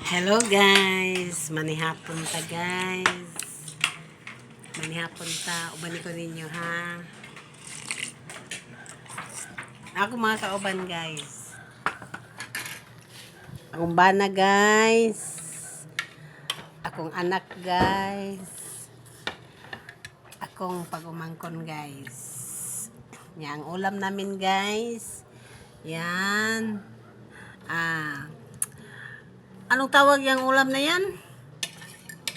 Hello guys, manihapon ta guys. Manihapon ta, uban ko ninyo ha. Ako mga kauban guys. Akong bana guys. Akong anak guys. Akong pagumangkon guys. Yan, ang ulam namin guys. Yan. Anong tawag yung ulam na yan?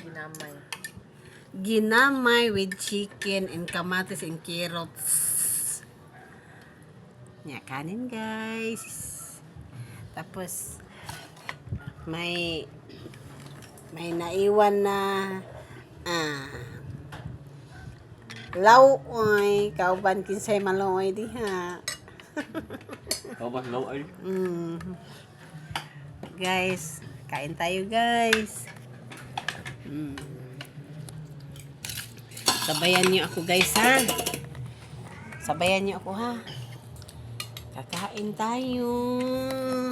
Ginamay. Ginamay with chicken and kamatis and carrots. Nya kanin guys. Tapos may naiwan na lawoy, kauban kinsay maloy diha. Kauban lawoy. Guys, kain tayo guys. Sabayan niyo ako guys ha. Sabayan niyo ako ha. Kakain tayo.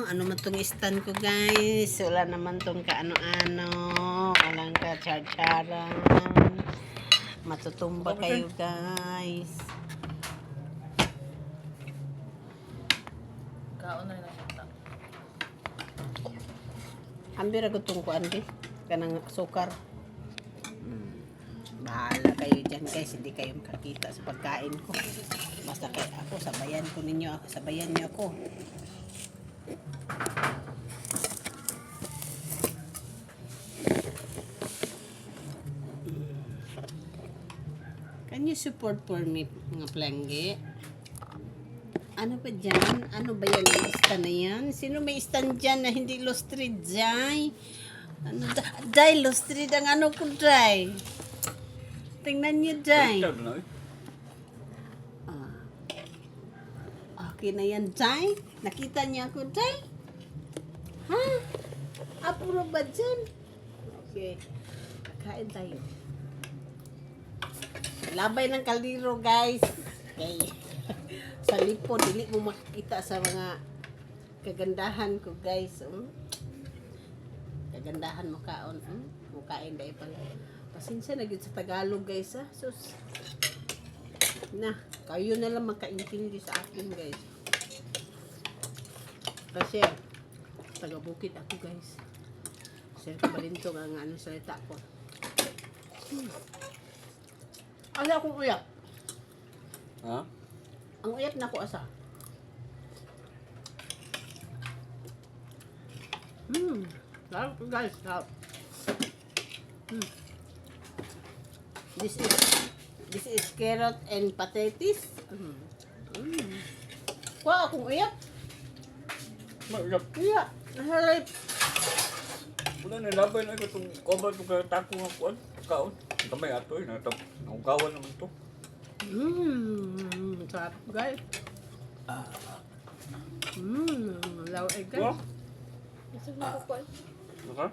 Ano man tong stand ko guys. Wala naman tong kaano-ano. Walang ka-charcharan. Matutumba kayo guys. Kaon na rin nakita. Ambira ko tong kuan di. Kanang sukar. Bahala kayo dyan guys, hindi kayo makakita sa pagkain ko. Basta kayo ako, sabayan ko ninyo ako, sabayan niyo ako. Can you support for me mga plangge? Ano ba dyan? Ano ba yan? Yung stand na yan? Sino may stand dyan na hindi lustrid, Jai? Ano, Jai, lustrid ang ano ko, Jai. Tingnan niyo, Jai. Okay na yan, Jai. Nakita niya ako, Jai. Ha? Apuro ba dyan? Okay. Kain tayo. Labay ng kaliro, guys. Okay. Sa lipo, dili mo makikita sa mga kagandahan ko, guys. Kagandahan mo kaon. Mukain dahil pala. Pasensya na sa Tagalog guys ha. Sus. Na, kayo na lang makaintindi sa akin guys. Kasi taga-bukid ako guys. Sir Kabalintong ang ano salita ko. Ano akong uyak? Ha? Ang uyak na ko asa. Sarap guys, sarap. This is carrot and potatoes. Wow, akong uyak. Maulap. Uyak. Nahalay. Wala na labay na itong kauban itong katako nga kuan. Kaon. Kamay ato eh. Ang kawan naman to. Sarap guys. Laway guys. Wow. Gusto mo ko kuan? Naka?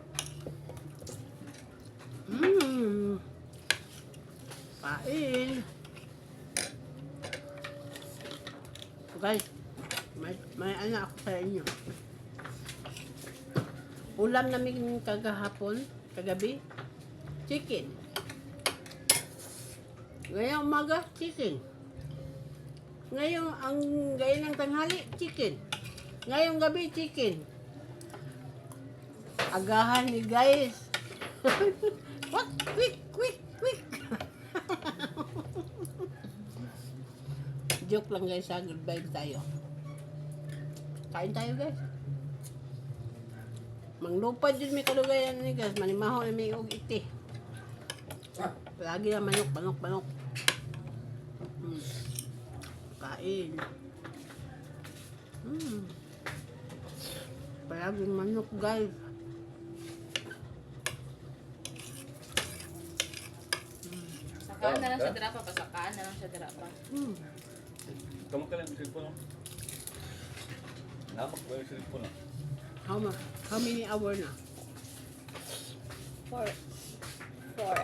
Kain. Guys, may anak ako sa inyo. Ulam namin kagahapon, kagabi, chicken. Ngayong umaga, chicken. Ngayon ng tanghali, chicken. Ngayong gabi, chicken. Agahan ni guys. What? Quick, quick, quick. Joke lang guys ha, good vibe tayo. Kain tayo guys. Manglupad yun may kalugayan ni guys. Manimaho na may iti. Lagi na manok. Kain. Palaging manok guys. Sakaan na lang siya dira pa. Pasakaan na lang siya dira pa. Tama ka lang yung cellphone. Namak ba yung cellphone? How many hour na? 4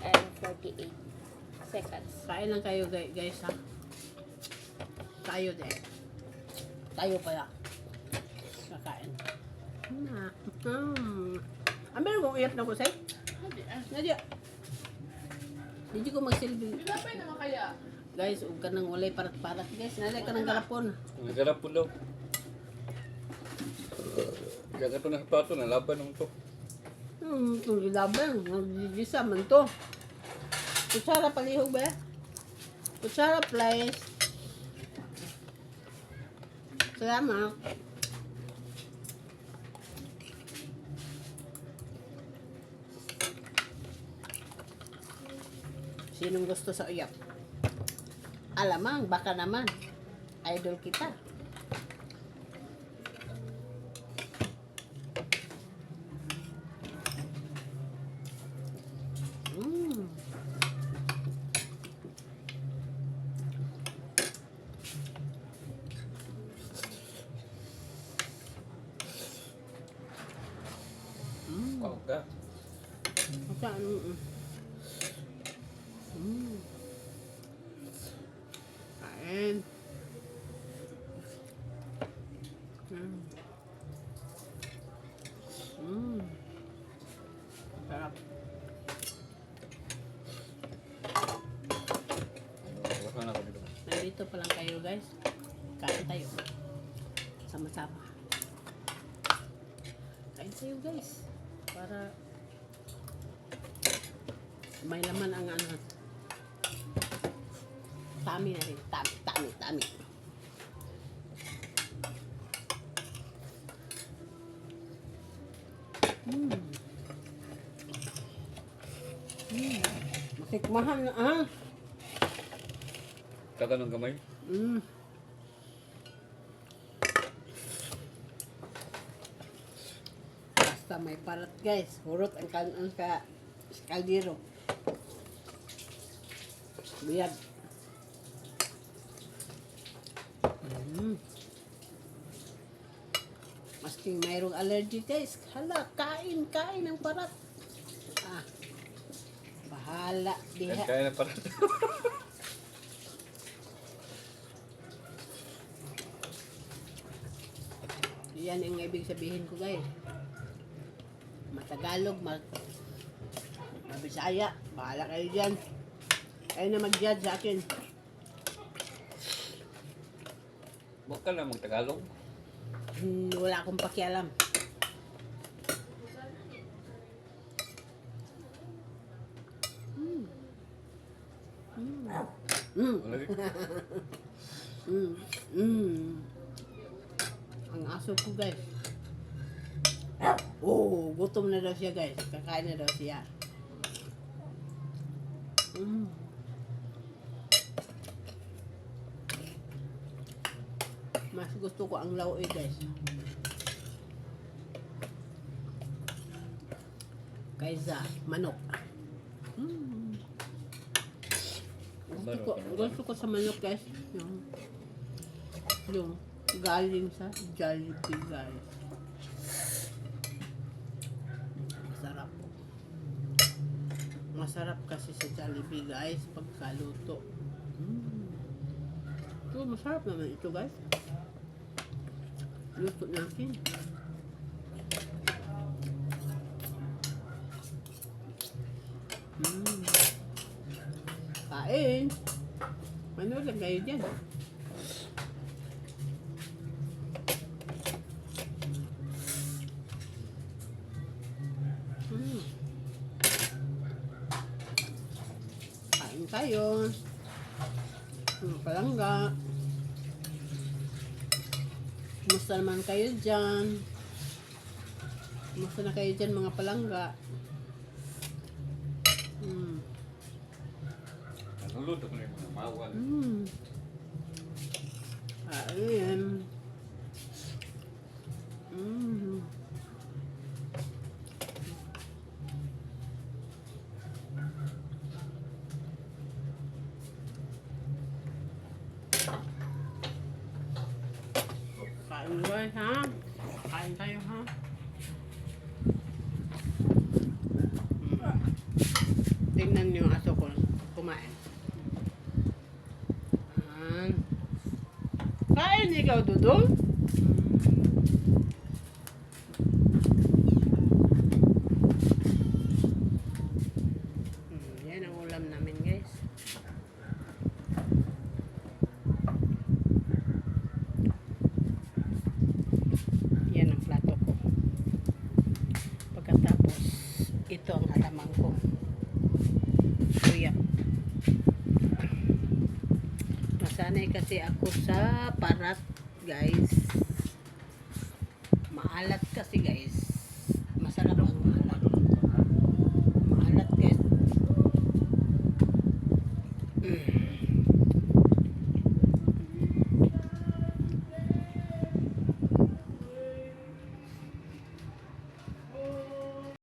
and 48 seconds. Kain lang kayo guys ha. Tayo din. Tayo pala. Kakain. Meron uyap na ko say. Hindi Nadya. Hindi ko magsilbi. Tinapay naman kaya. Guys, huwag ka nang walay parat-parat guys. Nalay ka ng galapon. Nagarap po daw. Kaya ito na sa plato, nalaban naman to. Itong gilaban. Nagigisa man to. Kutsara palihog ba? Kutsara please. Salamat. Sinong gusto sa uyap? Alamang, baka naman. Idol kita. Mm. Wow ka. Saan? Kain. Sarap. Wala na ako dito. Nandito pa lang kayo guys. Kain tayo. Sama-sama. Kain tayo guys. Para may laman ang ano. Tami na rin. Tami. Masikmahan na Kaka ng kamay. Basta may parat guys. Hurot ang kaldero. Biyag. Masking mayroong allergy guys. Hala, kain ng parat. Bahala. Diha. Kaya na pala. Yan ang ibig sabihin ko guys. Matagalog, Mabisaya. Bahala kayo dyan. Kayo na mag-judge sa akin. Huwag ka na mag-Tagalog. Wala akong pakialam. Wala rin. Ang aso ko guys. Oh, gutom na daw siya guys. Kakain na daw siya. Mas gusto ko ang laoy guys. Kaysa manok. Gusto ko sa manok guys. Yung galing sa Jollibee guys. Masarap. Masarap kasi sa Jollibee guys pagkaluto. Ito masarap naman ito guys. Luto natin. Kain. Ano lang kayo dyan? Kain tayo. Palangga. Kumusta naman kayo dyan? Kumusta na kayo dyan mga palangga? Naluluto ko na yung mga mawal. Ayan. Kain guys ha? Kain tayo ha? Tingnan niyo yung aso ko kumain. Kain ikaw, Dudong? Nasanay kasi ako sa parat, guys. Maalat kasi, guys.